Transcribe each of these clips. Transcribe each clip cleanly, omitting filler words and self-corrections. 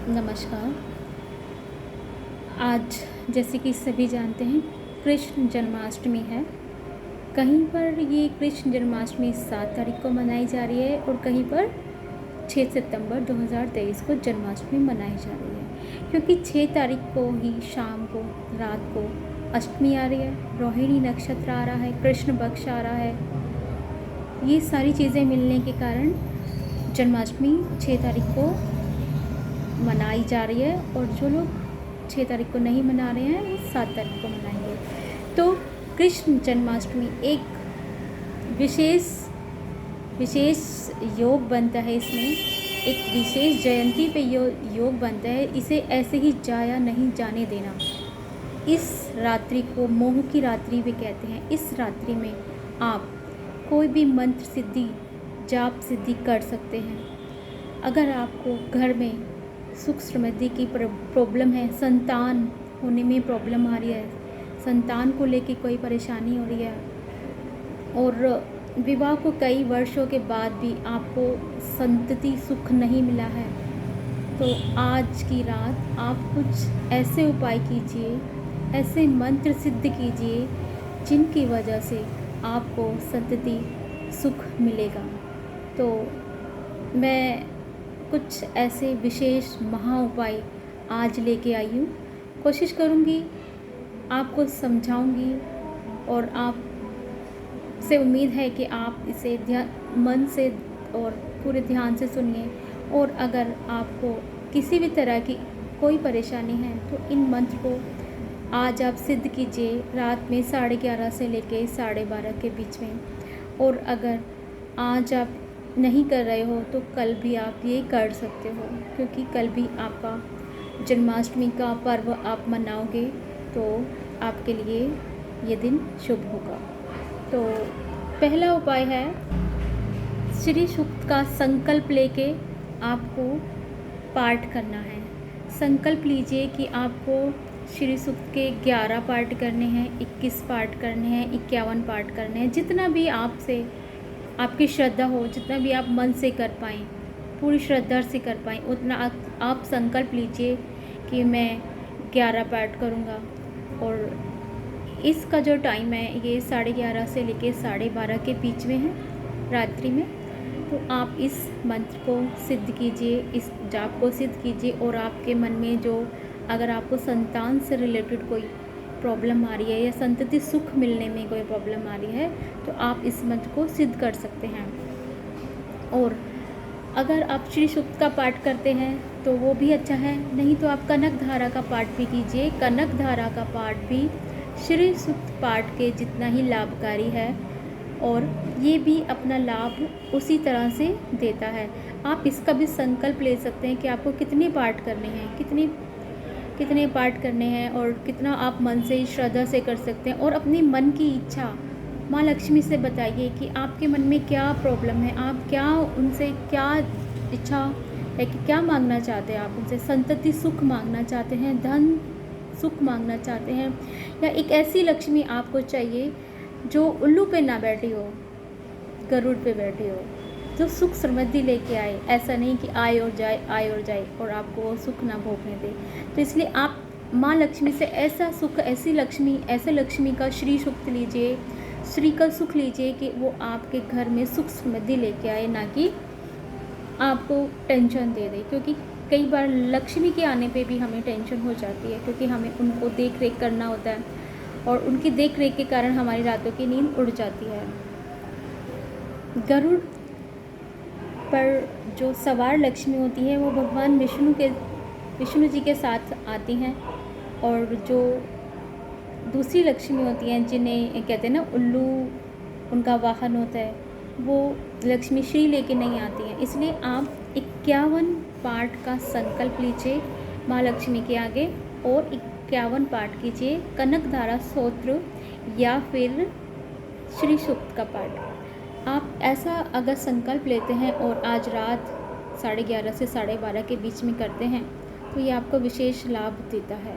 नमस्कार। आज जैसे कि सभी जानते हैं कृष्ण जन्माष्टमी है। कहीं पर ये कृष्ण जन्माष्टमी 7 तारीख को मनाई जा रही है और कहीं पर 6 सितंबर 2023 को जन्माष्टमी मनाई जा रही है, क्योंकि 6 तारीख को ही शाम को रात को अष्टमी आ रही है, रोहिणी नक्षत्र आ रहा है, कृष्ण पक्ष आ रहा है। ये सारी चीज़ें मिलने के कारण जन्माष्टमी 6 तारीख को मनाई जा रही है और जो लोग 6 तारीख को नहीं मना रहे हैं वो 7 तारीख को मनाएंगे। तो कृष्ण जन्माष्टमी एक विशेष विशेष योग बनता है, इसमें एक विशेष जयंती पे योग बनता है। इसे ऐसे ही जाया नहीं जाने देना। इस रात्रि को मोह की रात्रि भी कहते हैं। इस रात्रि में आप कोई भी मंत्र सिद्धि जाप सिद्धि कर सकते हैं। अगर आपको घर में सुख समृद्धि की प्रॉब्लम है, संतान होने में प्रॉब्लम आ रही है, संतान को लेके कोई परेशानी हो रही है और विवाह को कई वर्षों के बाद भी आपको संतति सुख नहीं मिला है, तो आज की रात आप कुछ ऐसे उपाय कीजिए, ऐसे मंत्र सिद्ध कीजिए जिनकी वजह से आपको संतति सुख मिलेगा। तो मैं कुछ ऐसे विशेष महा उपाय आज लेके आई हूँ। कोशिश करूँगी, आपको समझाऊँगी और आप से उम्मीद है कि आप इसे मन से और पूरे ध्यान से सुनिए। और अगर आपको किसी भी तरह की कोई परेशानी है तो इन मंत्र को आज आप सिद्ध कीजिए रात में 11:30 से लेके 12:30 के बीच में। और अगर आज आप नहीं कर रहे हो तो कल भी आप ये कर सकते हो, क्योंकि कल भी आपका जन्माष्टमी का पर्व आप मनाओगे तो आपके लिए ये दिन शुभ होगा। तो पहला उपाय है, श्री सूक्त का संकल्प लेके आपको पाठ करना है। संकल्प लीजिए कि आपको श्री सूक्त के 11 पाठ करने हैं, 21 पाठ करने हैं, 51 पाठ करने हैं। जितना भी आपसे आपकी श्रद्धा हो, जितना भी आप मन से कर पाएँ, पूरी श्रद्धा से कर पाएँ, उतना आप संकल्प लीजिए कि मैं 11 पाठ करूँगा। और इसका जो टाइम है ये 11:30 से लेके 12:30 के बीच में है रात्रि में। तो आप इस मंत्र को सिद्ध कीजिए, इस जाप को सिद्ध कीजिए। और आपके मन में जो अगर आपको संतान से रिलेटेड कोई प्रॉब्लम आ रही है या संतति सुख मिलने में कोई प्रॉब्लम आ रही है तो आप इस मंत्र को सिद्ध कर सकते हैं। और अगर आप श्री सूक्त का पाठ करते हैं तो वो भी अच्छा है, नहीं तो आप कनक धारा का पाठ भी कीजिए। कनक धारा का पाठ भी श्री सूक्त पाठ के जितना ही लाभकारी है और ये भी अपना लाभ उसी तरह से देता है। आप इसका भी संकल्प ले सकते हैं कि आपको कितने पाठ करने हैं, कितने पाठ करने हैं और कितना आप मन से श्रद्धा से कर सकते हैं। और अपनी मन की इच्छा माँ लक्ष्मी से बताइए कि आपके मन में क्या प्रॉब्लम है, आप क्या उनसे क्या इच्छा है कि क्या मांगना चाहते हैं। आप उनसे संतति सुख मांगना चाहते हैं, धन सुख मांगना चाहते हैं, या एक ऐसी लक्ष्मी आपको चाहिए जो उल्लू पे ना बैठी हो, गरुड़ पे बैठी हो, जो सुख समृद्धि लेके आए। ऐसा नहीं कि आए और जाए और आपको वो सुख ना भोगने दे। तो इसलिए आप माँ लक्ष्मी से ऐसा सुख, ऐसे लक्ष्मी का श्री सूक्त लीजिए, श्री का सुख लीजिए कि वो आपके घर में सुख समृद्धि लेके आए, ना कि आपको टेंशन दे दे। क्योंकि कई बार लक्ष्मी के आने पे भी हमें टेंशन हो जाती है, क्योंकि हमें उनको देख रेख करना होता है और उनकी देख रेख के कारण हमारी रातों की नींद उड़ जाती है। गरुड़ पर जो सवार लक्ष्मी होती है वो भगवान विष्णु जी के साथ आती हैं। और जो दूसरी लक्ष्मी होती हैं जिन्हें कहते हैं ना उल्लू उनका वाहन होता है, वो लक्ष्मी श्री लेके नहीं आती हैं। इसलिए आप 51 पाठ का संकल्प लीजिए माँ लक्ष्मी के आगे और 51 पाठ कीजिए कनक धारा स्तोत्र या फिर श्री सूक्त का पाठ। आप ऐसा अगर संकल्प लेते हैं और आज रात 11:30 से 12:30 के बीच में करते हैं तो ये आपको विशेष लाभ देता है।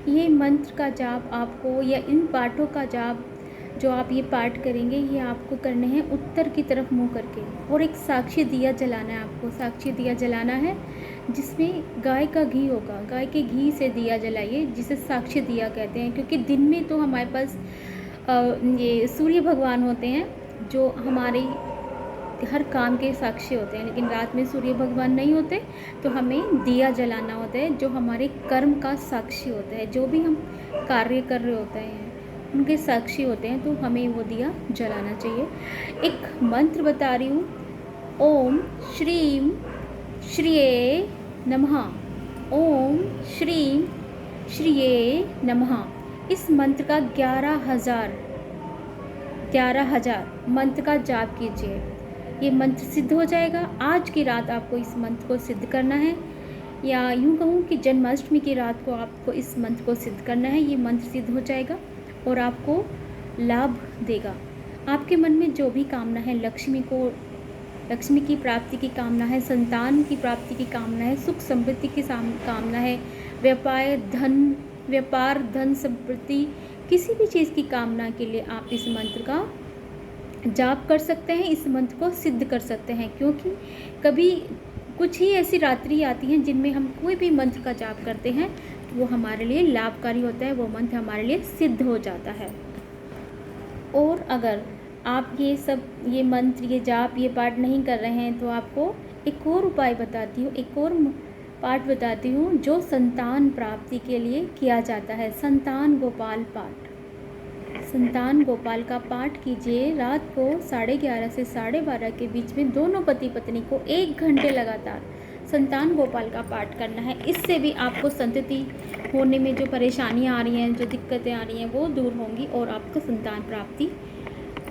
ये मंत्र का जाप आपको या इन पाठों का जाप जो आप ये पाठ करेंगे ये आपको करने हैं उत्तर की तरफ मुंह करके, और एक साक्षी दिया जलाना है आपको। साक्षी दिया जलाना है जिसमें गाय का घी होगा, गाय के घी से दिया जलाइए, जिसे साक्षी दिया कहते हैं। क्योंकि दिन में तो हमारे पास ये सूर्य भगवान होते हैं जो हमारी हर काम के साक्षी होते हैं, लेकिन रात में सूर्य भगवान नहीं होते, तो हमें दिया जलाना होता है जो हमारे कर्म का साक्षी होता है। जो भी हम कार्य कर रहे होते हैं उनके साक्षी होते हैं, तो हमें वो दिया जलाना चाहिए। एक मंत्र बता रही हूँ, ओम श्रीम श्रिये नमः, ओम श्रीम श्रिये नमः। इस मंत्र का 11,000 मंत्र का जाप कीजिए, ये मंत्र सिद्ध हो जाएगा। आज की रात आपको इस मंत्र को सिद्ध करना है, या यूँ कहूँ कि जन्माष्टमी की रात को आपको इस मंत्र को सिद्ध करना है। ये मंत्र सिद्ध हो जाएगा और आपको लाभ देगा। आपके मन में जो भी कामना है, लक्ष्मी की प्राप्ति की कामना है, संतान की प्राप्ति की कामना है, सुख समृद्धि की कामना है, व्यापार धन समृद्धि, किसी भी चीज़ की कामना के लिए आप इस मंत्र का जाप कर सकते हैं, इस मंत्र को सिद्ध कर सकते हैं। क्योंकि कभी कुछ ही ऐसी रात्रि आती हैं जिनमें हम कोई भी मंत्र का जाप करते हैं तो वो हमारे लिए लाभकारी होता है, वो मंत्र हमारे लिए सिद्ध हो जाता है। और अगर आप ये मंत्र, ये जाप, ये पाठ नहीं कर रहे हैं तो आपको एक और उपाय बताती हूँ, एक और पाठ बताती हूँ जो संतान प्राप्ति के लिए किया जाता है। संतान गोपाल पाठ। संतान गोपाल का पाठ कीजिए रात को 11:30 से 12:30 के बीच में। दोनों पति पत्नी को 1 घंटे लगातार संतान गोपाल का पाठ करना है। इससे भी आपको संतति होने में जो परेशानियां आ रही हैं, जो दिक्कतें आ रही हैं, वो दूर होंगी और आपको संतान प्राप्ति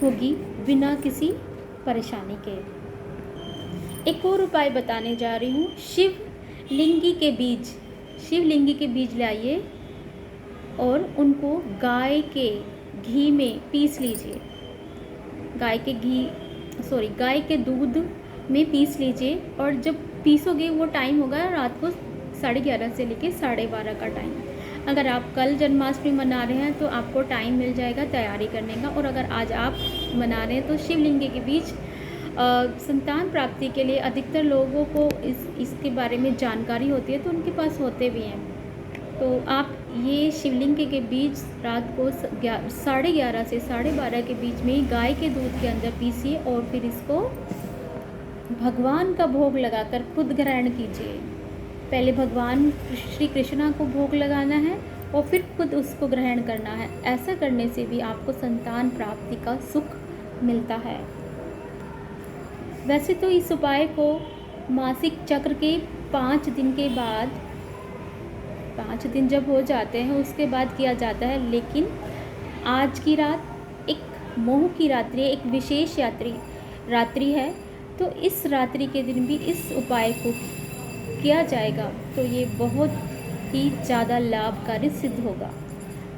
होगी बिना किसी परेशानी के। एक और उपाय बताने जा रही हूँ, शिवलिंगी के बीज लाइए और उनको गाय के घी में पीस लीजिए। गाय के दूध में पीस लीजिए, और जब पीसोगे वो टाइम होगा रात को 11:30 से लेकर 12:30 का टाइम। अगर आप कल जन्माष्टमी मना रहे हैं तो आपको टाइम मिल जाएगा तैयारी करने का, और अगर आज आप मना रहे हैं तो शिवलिंग के बीच संतान प्राप्ति के लिए अधिकतर लोगों को इसके बारे में जानकारी होती है, तो उनके पास होते भी हैं। तो आप ये शिवलिंग के बीज रात को 11:30 से 12:30 के बीच में गाय के दूध के अंदर पीसिए, और फिर इसको भगवान का भोग लगाकर खुद ग्रहण कीजिए। पहले भगवान श्री कृष्णा को भोग लगाना है और फिर खुद उसको ग्रहण करना है। ऐसा करने से भी आपको संतान प्राप्ति का सुख मिलता है। वैसे तो इस उपाय को मासिक चक्र के 5 दिन के बाद, 5 दिन जब हो जाते हैं उसके बाद किया जाता है, लेकिन आज की रात एक मोह की रात्रि है, एक विशेष रात्रि है, तो इस रात्रि के दिन भी इस उपाय को किया जाएगा तो ये बहुत ही ज़्यादा लाभकारी सिद्ध होगा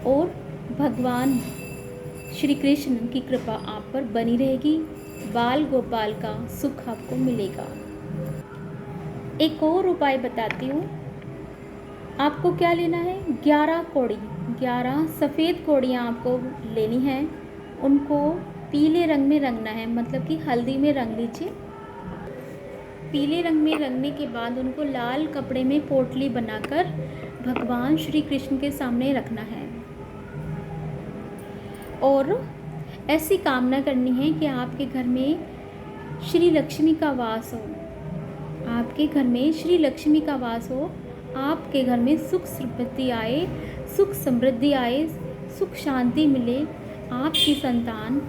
और भगवान श्री कृष्ण की कृपा आप पर बनी रहेगी। बाल गोपाल का सुख आपको मिलेगा। एक और उपाय बताती हूँ, आपको क्या लेना है, 11 सफ़ेद कौड़ियाँ आपको लेनी है। उनको पीले रंग में रंगना है, मतलब कि हल्दी में रंग लीजिए। पीले रंग में रंगने के बाद उनको लाल कपड़े में पोटली बनाकर भगवान श्री कृष्ण के सामने रखना है और ऐसी कामना करनी है कि आपके घर में श्री लक्ष्मी का वास हो। आपके घर में श्री लक्ष्मी का वास हो, आपके घर में सुख समृद्धि आए, सुख शांति मिले, आपकी संतान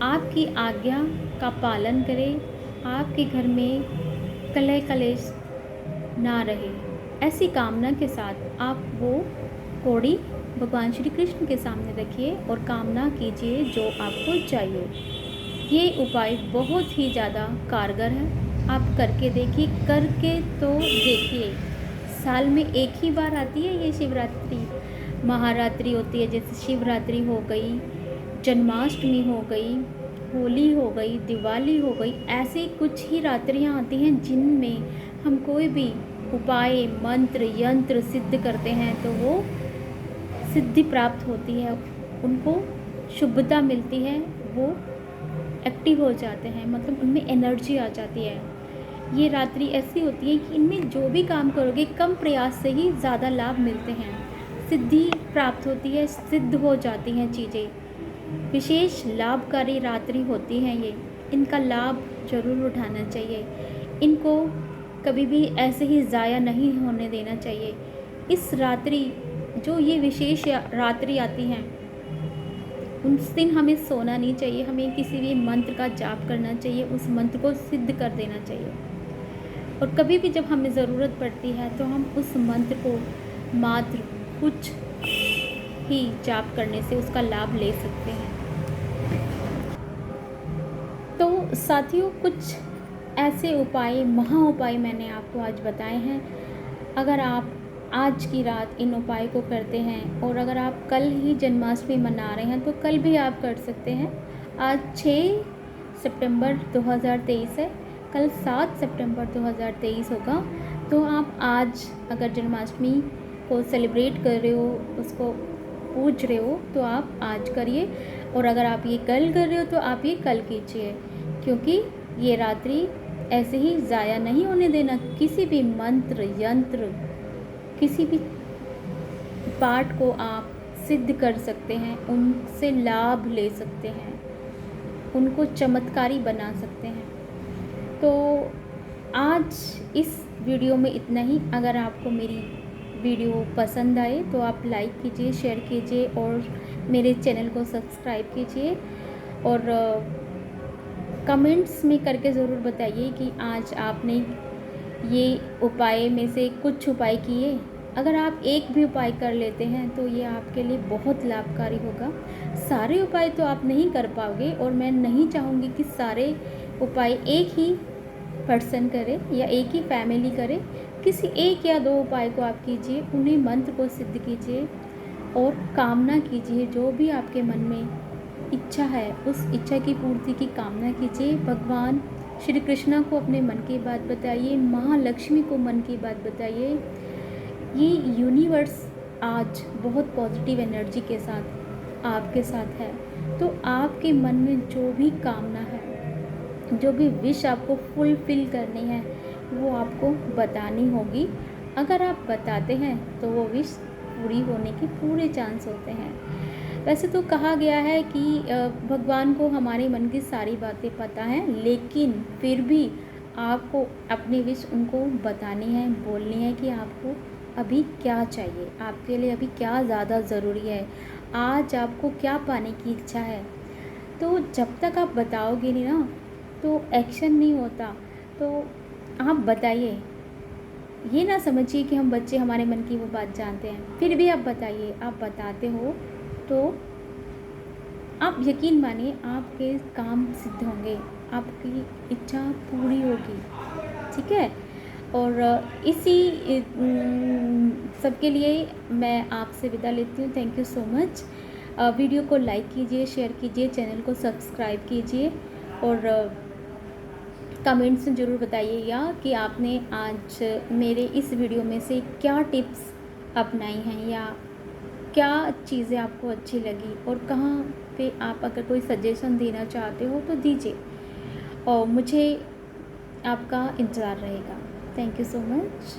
आपकी आज्ञा का पालन करे, आपके घर में कलह कलेश ना रहे। ऐसी कामना के साथ आप वो कौड़ी भगवान श्री कृष्ण के सामने रखिए और कामना कीजिए जो आपको चाहिए। ये उपाय बहुत ही ज़्यादा कारगर है, आप करके देखिए। साल में एक ही बार आती है ये शिवरात्रि, महारात्रि होती है, जैसे शिवरात्रि हो गई, जन्माष्टमी हो गई, होली हो गई, दिवाली हो गई। ऐसे कुछ ही रात्रियाँ आती हैं जिनमें हम कोई भी उपाय, मंत्र, यंत्र सिद्ध करते हैं तो वो सिद्धि प्राप्त होती है। उनको शुभता मिलती है वो एक्टिव हो जाते हैं, मतलब उनमें एनर्जी आ जाती है। ये रात्रि ऐसी होती है कि इनमें जो भी काम करोगे कम प्रयास से ही ज़्यादा लाभ मिलते हैं, सिद्धि प्राप्त होती है, सिद्ध हो जाती हैं चीज़ें। विशेष लाभकारी रात्रि होती हैं ये, इनका लाभ जरूर उठाना चाहिए। इनको कभी भी ऐसे ही ज़ाया नहीं होने देना चाहिए। इस रात्रि जो ये विशेष रात्रि आती हैं उस दिन हमें सोना नहीं चाहिए, हमें किसी भी मंत्र का जाप करना चाहिए, उस मंत्र को सिद्ध कर देना चाहिए। और कभी भी जब हमें ज़रूरत पड़ती है तो हम उस मंत्र को मात्र कुछ ही जाप करने से उसका लाभ ले सकते हैं। तो साथियों, कुछ ऐसे उपाय, महा उपाय मैंने आपको आज बताए हैं। अगर आप आज की रात इन उपाय को करते हैं और अगर आप कल ही जन्माष्टमी मना रहे हैं तो कल भी आप कर सकते हैं। आज 6 सितंबर 2023 है, कल 7 सितंबर 2023 होगा। तो आप आज अगर जन्माष्टमी को सेलिब्रेट कर रहे हो, उसको पूज रहे हो, तो आप आज करिए। और अगर आप ये कल कर रहे हो तो आप ये कल कीजिए, क्योंकि ये रात्रि ऐसे ही ज़ाया नहीं होने देना। किसी भी मंत्र, यंत्र, किसी भी पाठ को आप सिद्ध कर सकते हैं, उनसे लाभ ले सकते हैं, उनको चमत्कारी बना सकते हैं। तो आज इस वीडियो में इतना ही। अगर आपको मेरी वीडियो पसंद आए तो आप लाइक कीजिए, शेयर कीजिए और मेरे चैनल को सब्सक्राइब कीजिए। और कमेंट्स में करके ज़रूर बताइए कि आज आपने ये उपाय में से कुछ उपाय किए। अगर आप एक भी उपाय कर लेते हैं तो ये आपके लिए बहुत लाभकारी होगा। सारे उपाय तो आप नहीं कर पाओगे और मैं नहीं चाहूँगी कि सारे उपाय एक ही पर्सन करे या एक ही फैमिली करे। किसी एक या दो उपाय को आप कीजिए, उन्हें मंत्र को सिद्ध कीजिए और कामना कीजिए। जो भी आपके मन में इच्छा है उस इच्छा की पूर्ति की कामना कीजिए। भगवान श्री कृष्णा को अपने मन की बात बताइए, महालक्ष्मी को मन की बात बताइए। ये यूनिवर्स आज बहुत पॉजिटिव एनर्जी के साथ आपके साथ है। तो आपके मन में जो भी कामना है, जो भी विश आपको फुलफिल करनी है, वो आपको बतानी होगी। अगर आप बताते हैं तो वो विश पूरी होने के पूरे चांस होते हैं। वैसे तो कहा गया है कि भगवान को हमारे मन की सारी बातें पता हैं, लेकिन फिर भी आपको अपनी विश उनको बतानी है, बोलनी है कि आपको अभी क्या चाहिए, आपके लिए अभी क्या ज़्यादा ज़रूरी है, आज आपको क्या पाने की इच्छा है। तो जब तक आप बताओगे नहीं ना तो एक्शन नहीं होता। तो आप बताइए, ये ना समझिए कि हम बच्चे हमारे मन की वो बात जानते हैं। फिर भी आप बताइए, आप बताते हो तो आप यकीन मानिए आपके काम सिद्ध होंगे, आपकी इच्छा पूरी होगी। ठीक है। और इसी सबके लिए मैं आपसे विदा लेती हूँ। Thank you so much. Video को लाइक कीजिए, शेयर कीजिए, चैनल को सब्सक्राइब कीजिए और कमेंट्स में ज़रूर बताइएगा कि आपने आज मेरे इस वीडियो में से क्या टिप्स अपनाई हैं या क्या चीज़ें आपको अच्छी लगी और कहाँ पे आप अगर कोई सजेशन देना चाहते हो तो दीजिए और मुझे आपका इंतज़ार रहेगा। Thank you so much.